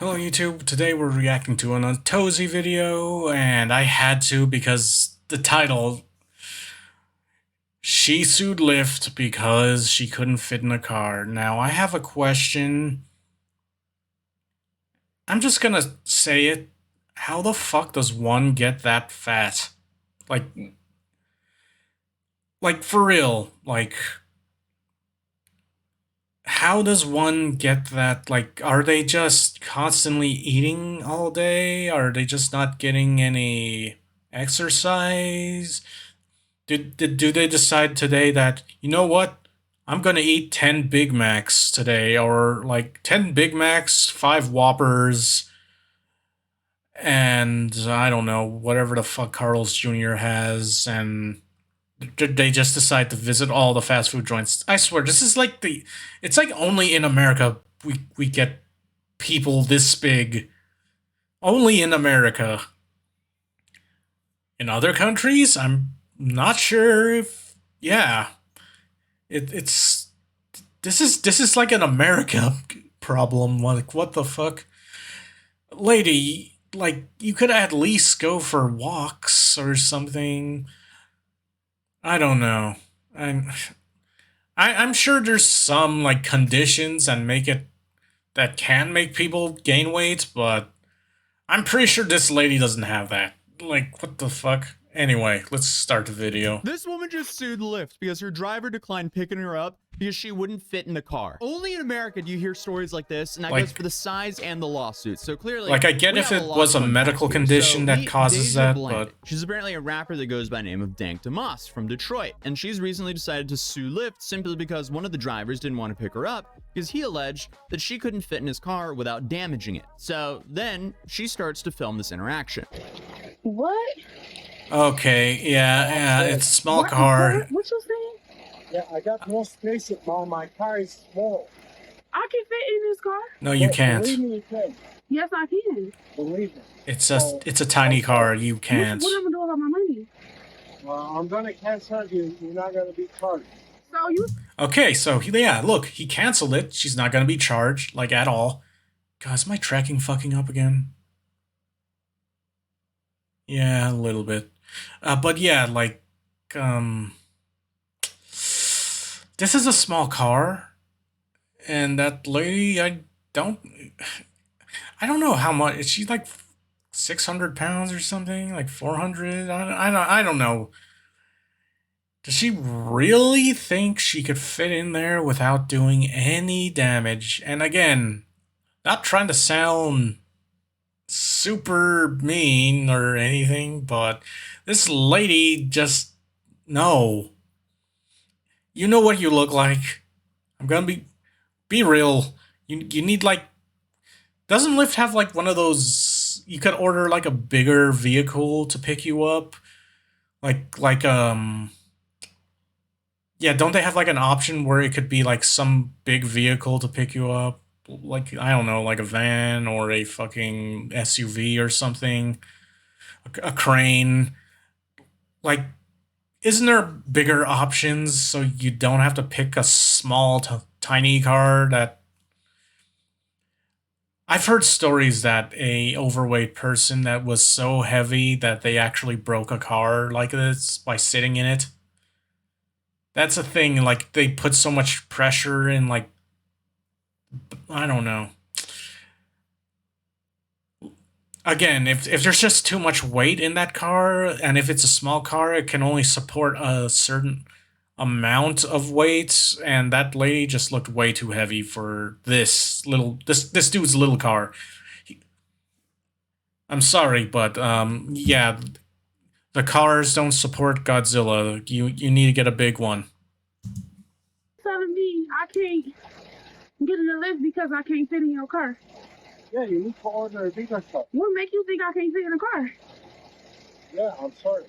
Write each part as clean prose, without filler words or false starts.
Hello YouTube, today we're reacting to an Atozy video, and I had to because the title, she sued Lyft because she couldn't fit in a car. Now I have a question, I'm just gonna say it, how the fuck does one get that fat? Like for real, how does one get that? Like, are they just constantly eating all day? Are they just not getting any exercise? Do they decide today that, you know what? I'm gonna eat 10 Big Macs today, or like 10 Big Macs, 5 Whoppers, and I don't know, whatever the fuck Carl's Jr. has, and they just decide to visit all the fast food joints. I swear, this is like it's like only in America we get people this big. Only in America. In other countries, I'm not sure if, yeah. It's this is like an America problem. Like, what the fuck? Lady, like, you could at least go for walks or something. I don't know. I'm I'm sure there's some like conditions and make it that can make people gain weight, but I'm pretty sure this lady doesn't have that. Like, what the fuck? Anyway, let's start the video. This woman just sued Lyft because her driver declined picking her up because she wouldn't fit in the car. Only in America do you hear stories like this, and that goes for the size and the lawsuit. So clearly, like, I get if it was a medical condition that causes that, but she's apparently a rapper that goes by the name of Dank Damas from Detroit, and she's recently decided to sue Lyft simply because one of the drivers didn't want to pick her up because he alleged that she couldn't fit in his car without damaging it. So then she starts to film this interaction. What? okay, yeah, it's a small car. What you saying? Yeah, I got more space at home. My car is small. I can fit in this car. No, you Believe can't. me, you can. Yes, I can. Believe me. It's a tiny car. You can't. What am I doing about my money? Well, I'm gonna cancel you. You're not gonna be charged. So you? Okay, so yeah, look, he canceled it. She's not gonna be charged, like, at all. God, is my tracking fucking up again? Yeah, a little bit. But yeah, like, this is a small car, and that lady, I don't know how much. Is she like 600 pounds or something? Like 400? I don't know. Does she really think she could fit in there without doing any damage? And again, not trying to sound super mean or anything, but this lady just, no. You know what you look like. I'm gonna be real. You need, like, doesn't Lyft have like one of those, you could order like a bigger vehicle to pick you up? Yeah, don't they have like an option where it could be like some big vehicle to pick you up? Like, I don't know, like a van or a fucking SUV or something, a crane. Like, isn't there bigger options so you don't have to pick a small, tiny car? That I've heard stories that a overweight person that was so heavy that they actually broke a car like this by sitting in it. That's a thing. Like, they put so much pressure in, like, I don't know. Again, if there's just too much weight in that car, and if it's a small car, it can only support a certain amount of weight, and that lady just looked way too heavy for this dude's little car. I'm sorry, but yeah, the cars don't support Godzilla. You need to get a big one. Telling me I can't get in the lift because I can't fit in your car. Yeah, you need to order a bigger car. What make you think I can't fit in a car? Yeah, I'm sorry.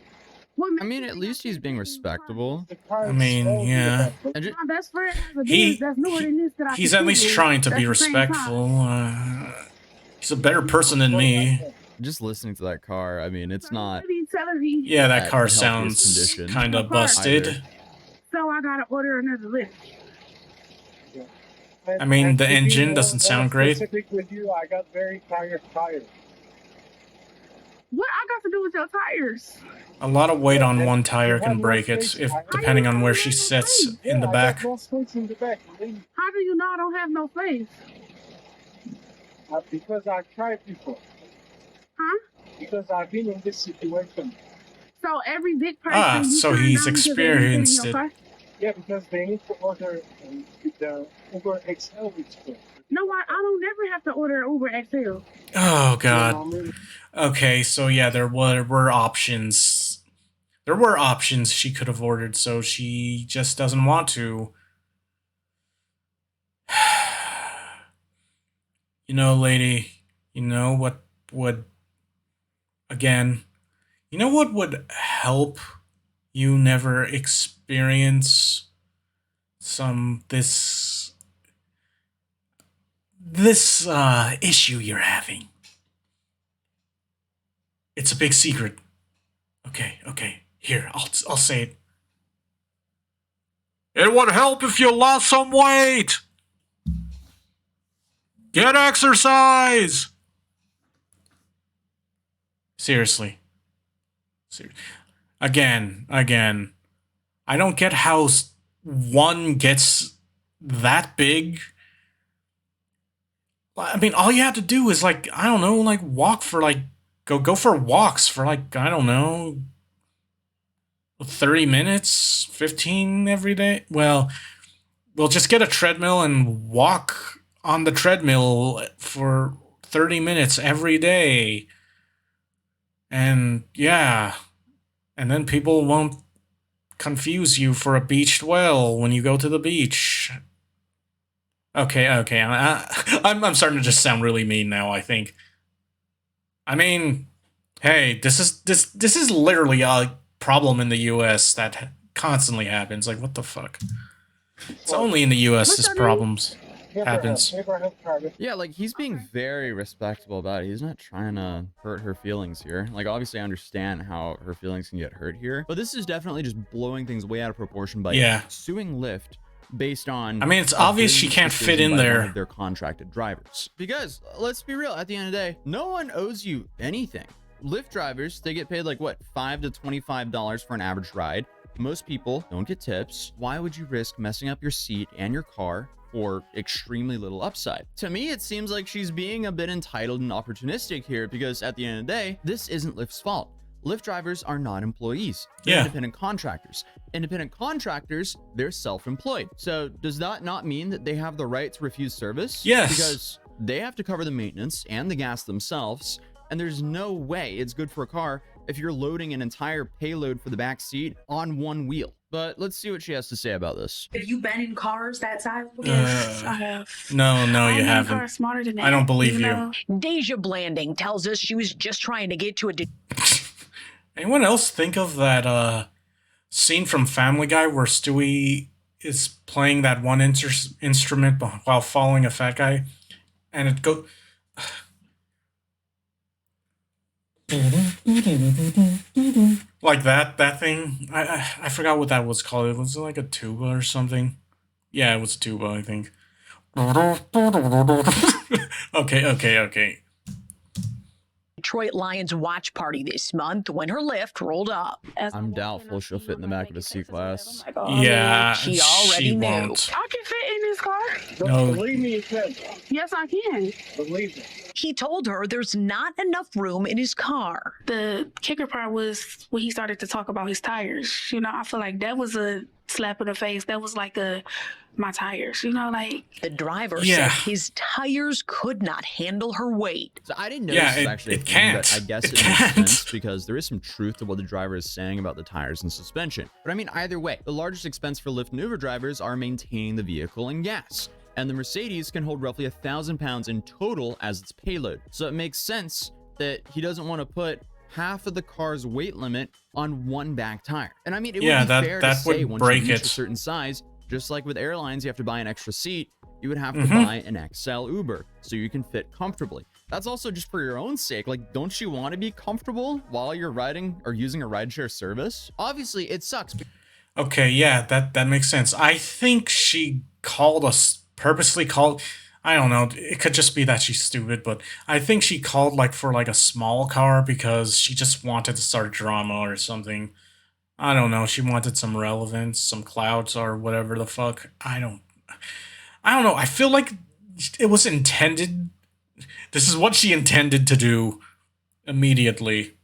I mean, at least he's being respectable. The car I is mean, small, yeah. but My best friend has a business that's newer than this that I He's can at least fit in trying to at be the same respectful. time. He's a better person than me. Just listening to that car, I mean, it's not. What are you telling me? Yeah, that At car the healthiest sounds condition kind of busted. either. So I gotta order another lift. I mean, the to be engine doesn't more sound great. specific with you, I got very tired tires. What I got to do with your tires? A lot of weight on And one you tire have can more break it, space. if How do you depending know on I where don't she have no sits space? in the I got back. more space in the back. How do you know I don't have no space? Because I've tried before. Huh? Because I've been in this situation. So every big Ah, person you so turn he's down because they didn't fit in experienced your it. car? Yeah, because they need to order the Uber XL experience. No, I don't never have to order Uber XL. Oh, You know God. what I mean? Okay, so yeah, there were options. There were options she could have ordered, so she just doesn't want to. You know, lady, you know what would, again, you know what would help you never experience some this issue you're having? It's a big secret. Okay. Here, I'll say it. It would help if you lost some weight. Get exercise. Seriously. Again. I don't get how one gets that big. I mean, all you have to do is like, I don't know, like walk for like go for walks for like, I don't know, 30 minutes, 15 every day. Well, we'll just get a treadmill and walk on the treadmill for 30 minutes every day. And yeah, and then people won't confuse you for a beached whale when you go to the beach. Okay. I'm starting to just sound really mean now, I think. I mean, hey, this is literally a problem in the US that constantly happens. Like, what the fuck? It's only in the US What's this your name? problems happens. Yeah, like he's being very respectable about it. He's not trying to hurt her feelings here. Like, obviously, I understand how her feelings can get hurt here, but this is definitely just blowing things way out of proportion by Yeah. suing Lyft based on. I mean, it's a obvious she business can't fit decision in by there. one of their contracted drivers. Because let's be real, at the end of the day, no one owes you anything. Lyft drivers, they get paid like what, $5 to $25 for an average ride. Most people don't get tips. Why would you risk messing up your seat and your car for extremely little upside? To me, it seems like she's being a bit entitled and opportunistic here, because at the end of the day, this isn't Lyft's fault. Lyft drivers are not employees. They're independent contractors. Independent contractors, they're self-employed. So does that not mean that they have the right to refuse service? Yes. Because they have to cover the maintenance and the gas themselves, and there's no way it's good for a car if you're loading an entire payload for the back seat on one wheel. But let's see what she has to say about this. Have you been in cars that size? Yes, I have. No, I'm you in a haven't. car smarter than that. I don't believe you. know? Deja Blanding tells us she was just trying to get to a Anyone else think of that scene from Family Guy where Stewie is playing that one instrument while following a fat guy, and it go like that thing? I forgot what that was called. It was like a tuba or something. Yeah, it was a tuba, I think. Okay. Detroit Lions watch party this month when her Lyft rolled up. I'm doubtful she'll fit in the back of a C-Class. Yeah, She already knew. won't. I can fit in this car. No. Believe me, you can. Yes, I can. Believe me. He told her there's not enough room in his car. The kicker part was when he started to talk about his tires. You know, I feel like that was a slap in the face. That was like my tires, you know, like. The driver Yeah. said his tires could not handle her weight. So I didn't know Yeah, this was it- actually a it thing, can't. but I guess It it makes can't. sense because there is some truth to what the driver is saying about the tires and suspension. But I mean, either way, the largest expense for Lyft and Uber drivers are maintaining the vehicle and gas. And the Mercedes can hold roughly 1,000 pounds in total as its payload. So it makes sense that he doesn't want to put half of the car's weight limit on one back tire. And I mean, it Yeah, would be that- fair that to say would once break you reach it. a certain size, just like with airlines, you have to buy an extra seat, you would have to Mhm. buy an XL Uber so you can fit comfortably. That's also just for your own sake. Like, don't you want to be comfortable while you're riding or using a rideshare service? Obviously, it sucks. Okay, yeah, that makes sense. I think she called us purposely called. I don't know. It could just be that she's stupid, but I think she called like for like a small car because she just wanted to start drama or something. I don't know. She wanted some relevance, some clouds or whatever the fuck. I don't know. I feel like it was intended. This is what she intended to do immediately.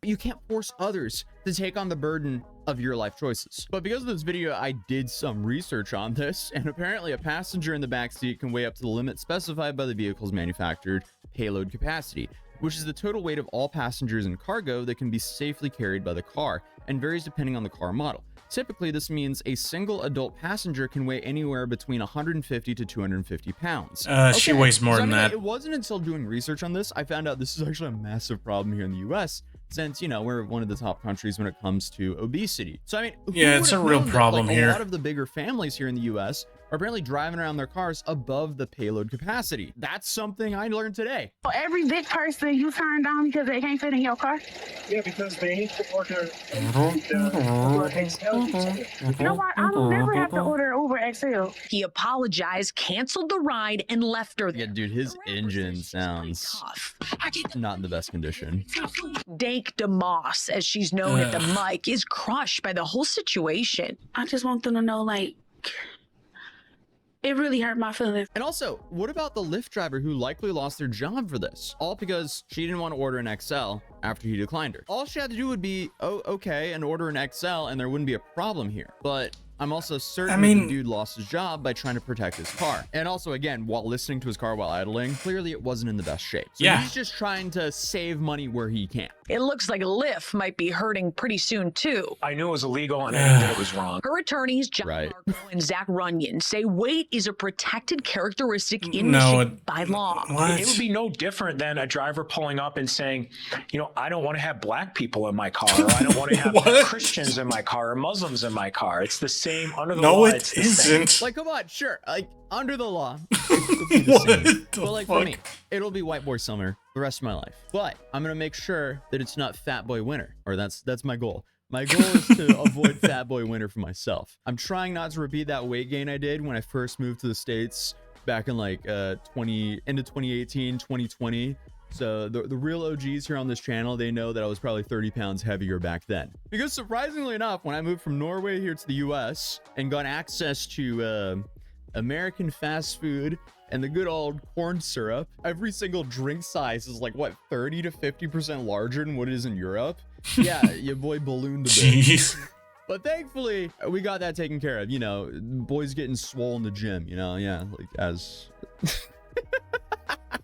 You can't force others to take on the burden of your life choices. But because of this video, I did some research on this, and apparently a passenger in the backseat can weigh up to the limit specified by the vehicle's manufactured payload capacity, which is the total weight of all passengers and cargo that can be safely carried by the car, and varies depending on the car model. Typically, this means a single adult passenger can weigh anywhere between 150 to 250 pounds. She weighs more than that. It wasn't until doing research on this, I found out this is actually a massive problem here in the US, since, you know, we're one of the top countries when it comes to obesity. So, I mean, yeah, it's a real problem here. A lot of the bigger families here in the US are apparently driving around their cars above the payload capacity. That's something I learned today. So every big person you turn down because they can't fit in your car? Yeah, because they need to order Uber XL. You know what? I don't never have to order Uber XL. He apologized, canceled the ride, and left her there. Yeah, dude, his The rapper engine says she's sounds tough. not in the best condition. Dank DeMoss, as she's known at the mic, is crushed by the whole situation. I just want them to know, like, it really hurt my feelings. And also, what about the Lyft driver who likely lost their job for this? All because she didn't want to order an XL after he declined her. All she had to do would be, oh, okay, and order an XL, and there wouldn't be a problem here. But I'm also certain that the dude lost his job by trying to protect his car. And also, again, while listening to his car while idling, clearly it wasn't in the best shape. So he's just trying to save money where he can. It looks like Lyft might be hurting pretty soon, too. I knew it was illegal and I knew that it was wrong. Her attorneys, John Marco and Zach Runyon, say weight is a protected characteristic in Michigan by law. It would be no different than a driver pulling up and saying, you know, I don't want to have black people in my car. Or I don't want to have Christians in my car or Muslims in my car. It's the same under the law. No, it isn't. Like, come on, sure. Like, under the law. But like, for me, it'll be white boy summer the rest of my life. But I'm gonna make sure that it's not fat boy winter, or that's my goal. My goal is to avoid fat boy winter for myself. I'm trying not to repeat that weight gain I did when I first moved to the States back in like end of 2018, 2020. So the real OGs here on this channel, they know that I was probably 30 pounds heavier back then. Because surprisingly enough, when I moved from Norway here to the US and got access to American fast food and the good old corn syrup, every single drink size is like, what, 30 to 50% larger than what it is in Europe? Yeah, your boy ballooned a bit. Jeez. But thankfully, we got that taken care of. You know, boys getting swole in the gym, you know? Yeah, like as...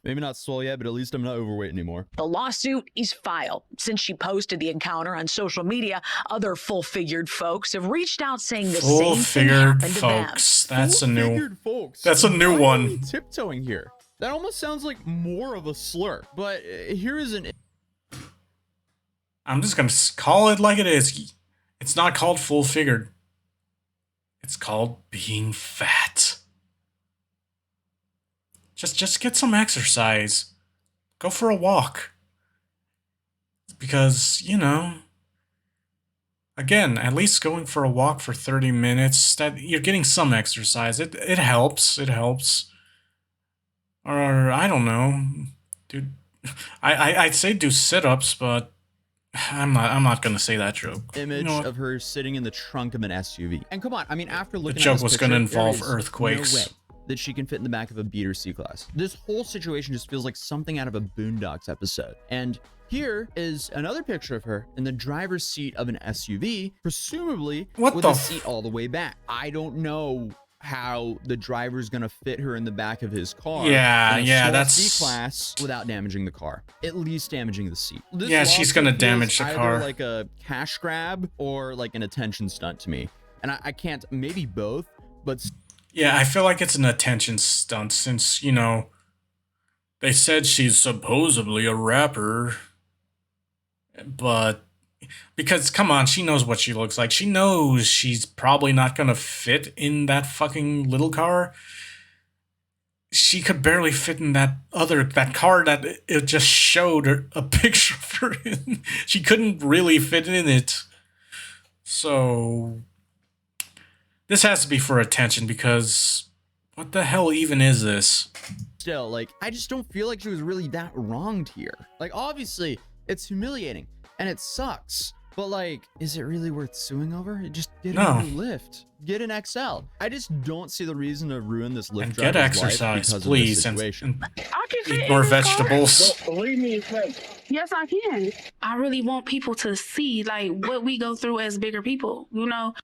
Maybe not swole yet, but at least I'm not overweight anymore. The lawsuit is filed. Since she posted the encounter on social media, other full-figured folks have reached out saying the same thing happened to them. That's a new folks. That's a new one. Tiptoeing here. That almost sounds like more of a slur. But here is an... I'm just gonna call it like it is. It's not called full-figured. It's called being fat. Just get some exercise. Go for a walk. Because, you know, again, at least going for a walk for 30 minutes, that you're getting some exercise. It helps. It helps. Or I don't know. Dude, I'd say do sit-ups, but I'm not gonna say that joke. Image of her sitting in the trunk of an SUV. And come on, I mean, after looking the at joke this was picture, gonna involve there is earthquakes. No way that she can fit in the back of a beater C-Class. This whole situation just feels like something out of a Boondocks episode. And here is another picture of her in the driver's seat of an SUV, presumably with the seat all the way back. I don't know how the driver's gonna fit her in the back of his car. Yeah, that's C-Class without damaging the car, at least damaging the seat. Yeah, she's gonna damage the car. Either like a cash grab or like an attention stunt to me, and I can't. Maybe both, but yeah, I feel like it's an attention stunt since, you know, they said she's supposedly a rapper, but because, come on, she knows what she looks like. She knows she's probably not gonna fit in that fucking little car. She could barely fit in that car that it just showed her a picture of her in. She couldn't really fit in it. So, This has to be for attention because what the hell even is this? Still, like, I just don't feel like she was really that wronged here. Like, obviously, it's humiliating and it sucks. But like, is it really worth suing over? Just get a new Lyft. Get an XL. I just don't see the reason to ruin this Lyft And driver's get exercise, life please, of this and situation. I can fit eat in more this car. vegetables. Believe me, you can. Yes, I can. I really want people to see like what we go through as bigger people, you know?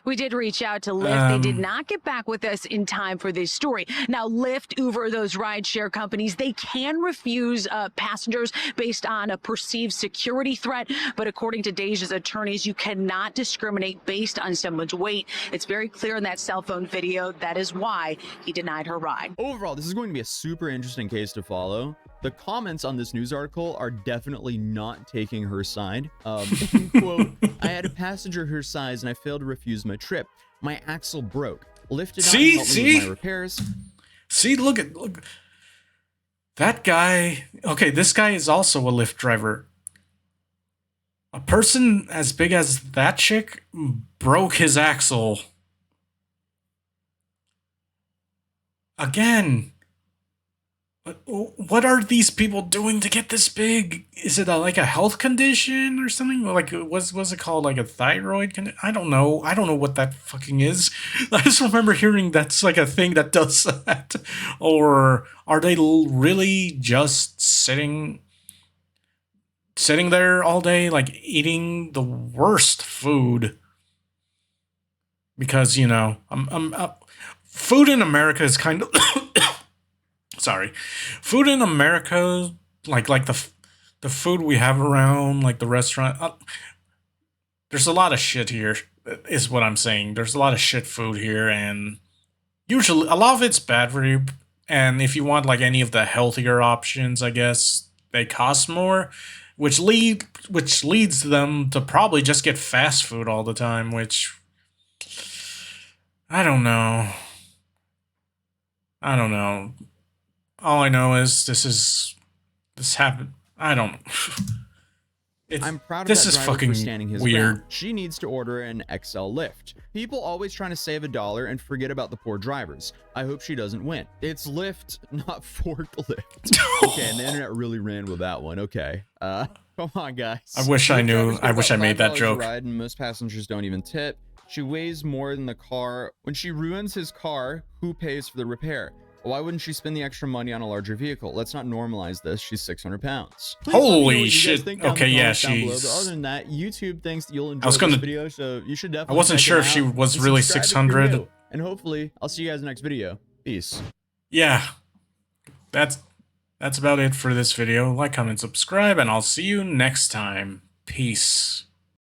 We did reach out to Lyft. They did not get back with us in time for this story. Now, Lyft, Uber, those rideshare companies, they can refuse passengers based on a perceived security threat. But according to Deja's attorneys, you cannot discriminate based on someone's weight. It's very clear in that cell phone video. That is why he denied her ride. Overall, this is going to be a super interesting case to follow. The comments on this news article are definitely not taking her side. Quote, I had a passenger her size and I failed to refuse my trip. My axle broke. Lyft did not help me with my repairs. See, look. That guy, okay, this guy is also a Lyft driver. A person as big as that chick broke his axle. Again, what are these people doing to get this big? Is it like a health condition or something? Like, what's it called? Like a thyroid condition? I don't know. I don't know what that fucking is. I just remember hearing that's like a thing that does that. Or are they really just sitting there all day, like eating the worst food? Because, you know, food in America is kind of sorry, food in America, like the food we have around, like the restaurant. There's a lot of shit here, is what I'm saying. There's a lot of shit food here, and usually a lot of it's bad for you. And if you want like any of the healthier options, I guess they cost more, which leads them to probably just get fast food all the time. Which I don't know. All I know is this happened. I don't know. I'm proud of this that is driver fucking for standing his weird. ground. She needs to order an XL Lyft. People always trying to save $1 and forget about the poor drivers. I hope she doesn't win. It's Lyft, not forklift. Okay, and the internet really ran with that one. Okay. Come on, guys. I wish I knew. I wish I made that joke. Ride, and most passengers don't even tip. She weighs more than the car. When she ruins his car, who pays for the repair? Why wouldn't she spend the extra money on a larger vehicle? Let's not normalize this. She's 600 pounds. Holy shit. Okay, yeah, she's... But other than that, YouTube thinks that you'll enjoy this video, so you should definitely I wasn't sure if she was really 600. And hopefully, I'll see you guys in the next video. Peace. Yeah. That's about it for this video. Like, comment, subscribe, and I'll see you next time. Peace.